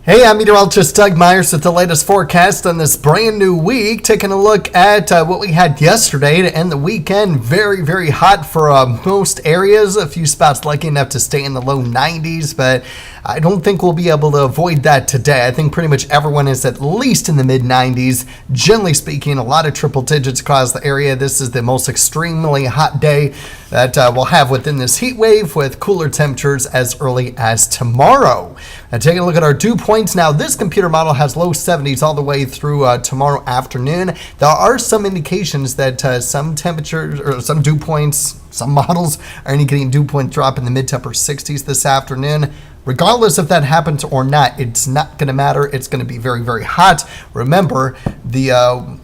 Hey, I'm meteorologist Doug Myers with the latest forecast on this brand new week. Taking a look at what we had yesterday to end the weekend. Very, very hot for most areas. A few spots lucky enough to stay in the low 90s, but I don't think we'll be able to avoid that today. I think pretty much everyone is at least in the mid 90s. Generally speaking, a lot of triple digits across the area. This is the most extremely hot day that we'll have within this heat wave, with cooler temperatures as early as tomorrow. And taking a look at our dew points now, this computer model has low 70s all the way through tomorrow afternoon. There are some indications that some temperatures or some dew points, some models are indicating dew point drop in the mid to upper 60s this afternoon. Regardless if that happens or not, it's not going to matter. It's going to be very, very hot. Remember, the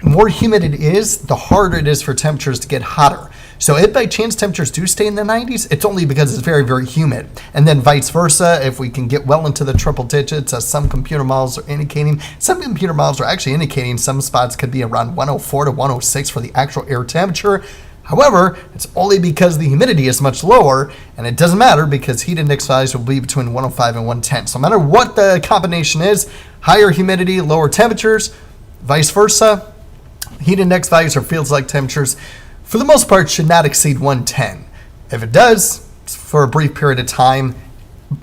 more humid it is, the harder it is for temperatures to get hotter. So if by chance temperatures do stay in the 90s, it's only because it's very, very humid. And then vice versa, if we can get well into the triple digits, as some computer models are indicating, some computer models are actually indicating some spots could be around 104 to 106 for the actual air temperature. However, it's only because the humidity is much lower, and it doesn't matter because heat index values will be between 105 and 110. So no matter what the combination is, higher humidity, lower temperatures, vice versa, heat index values or feels-like temperatures, for the most part, should not exceed 110. If it does, it's for a brief period of time.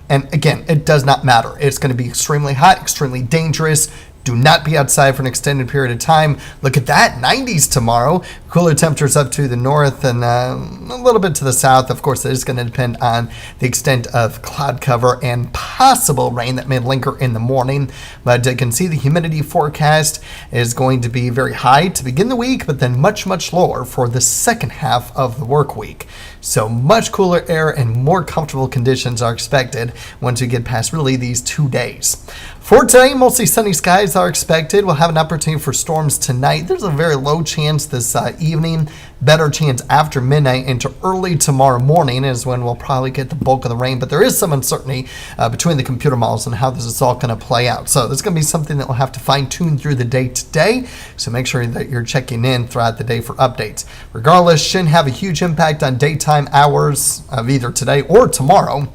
And again, it does not matter. It's going to be extremely hot, extremely dangerous. Do not be outside for an extended period of time. Look at that, 90s tomorrow. Cooler temperatures up to the north and a little bit to the south. Of course, it is going to depend on the extent of cloud cover and possible rain that may linger in the morning. But you can see the humidity forecast is going to be very high to begin the week, but then much, much lower for the second half of the work week. So much cooler air and more comfortable conditions are expected once we get past really these 2 days. For today, mostly sunny skies are expected. We'll have an opportunity for storms tonight. There's a very low chance this evening, better chance after midnight into early tomorrow morning is when we'll probably get the bulk of the rain. But there is some uncertainty between the computer models and how this is all going to play out. So this is going to be something that we'll have to fine tune through the day today. So make sure that you're checking in throughout the day for updates. Regardless, shouldn't have a huge impact on daytime hours of either today or tomorrow.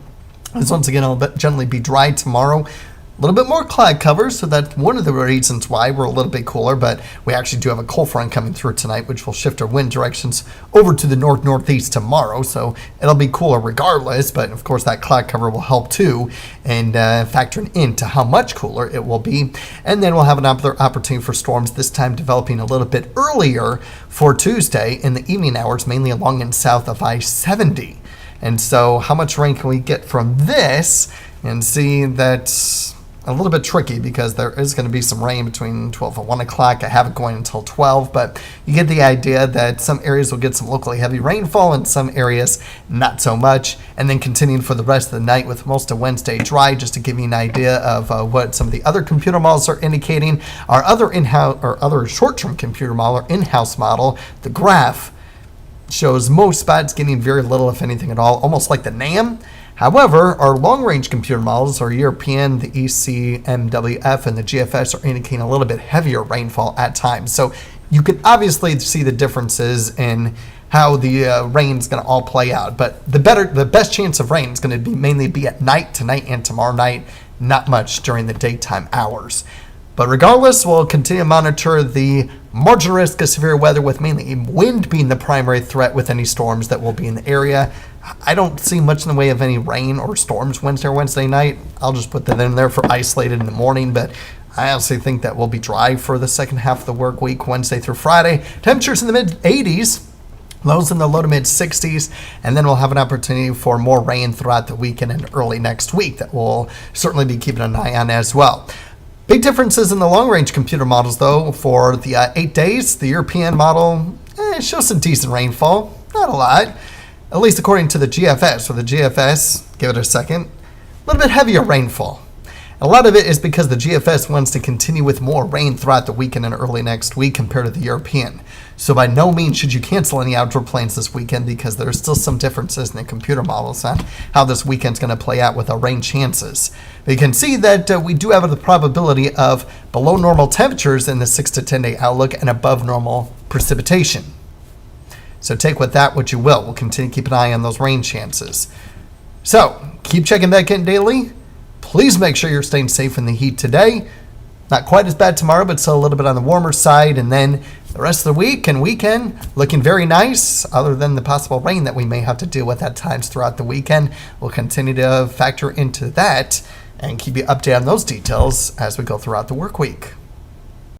This once again will generally be dry tomorrow. A little bit more cloud cover, so that's one of the reasons why we're a little bit cooler, but we actually do have a cold front coming through tonight, which will shift our wind directions over to the north-northeast tomorrow, so it'll be cooler regardless, but of course that cloud cover will help too, and factoring into how much cooler it will be. And then we'll have another opportunity for storms, this time developing a little bit earlier for Tuesday in the evening hours, mainly along and south of I-70. And so how much rain can we get from this? And see, that's a little bit tricky because there is going to be some rain between 12 and 1 o'clock. I have it going until 12, but you get the idea that some areas will get some locally heavy rainfall and some areas not so much. And then continuing for the rest of the night with most of Wednesday dry, just to give you an idea of what some of the other computer models are indicating. Our other in-house or other short-term computer model or in-house model, the graph, shows most spots getting very little, if anything at all, almost like the NAM. However, our long-range computer models, our European, the ECMWF, and the GFS are indicating a little bit heavier rainfall at times. So you can obviously see the differences in how the rain's going to all play out. But the best chance of rain is going to mainly be at night, tonight and tomorrow night, not much during the daytime hours. But regardless, we'll continue to monitor the marginal risk of severe weather, with mainly wind being the primary threat with any storms that will be in the area. I don't see much in the way of any rain or storms Wednesday or Wednesday night. I'll just put that in there for isolated in the morning, but I honestly think that will be dry for the second half of the work week, Wednesday through Friday. Temperatures in the mid-80s. Lows in the low to mid 60s, and then we'll have an opportunity for more rain throughout the weekend and early next week that we'll certainly be keeping an eye on as well. Big differences in the long-range computer models, though. For the 8 days, the European model shows some decent rainfall. Not a lot, at least according to the GFS. For the GFS, give it a second, a little bit heavier rainfall. A lot of it is because the GFS wants to continue with more rain throughout the weekend and early next week compared to the European. So by no means should you cancel any outdoor plans this weekend, because there are still some differences in the computer models on how this weekend's going to play out with our rain chances. But you can see that we do have the probability of below normal temperatures in the 6 to 10 day outlook and above normal precipitation. So take with that what you will. We'll continue to keep an eye on those rain chances. So keep checking back in daily. Please make sure you're staying safe in the heat today. Not quite as bad tomorrow, but still a little bit on the warmer side. And then the rest of the week and weekend looking very nice, other than the possible rain that we may have to deal with at times throughout the weekend. We'll continue to factor into that and keep you updated on those details as we go throughout the work week.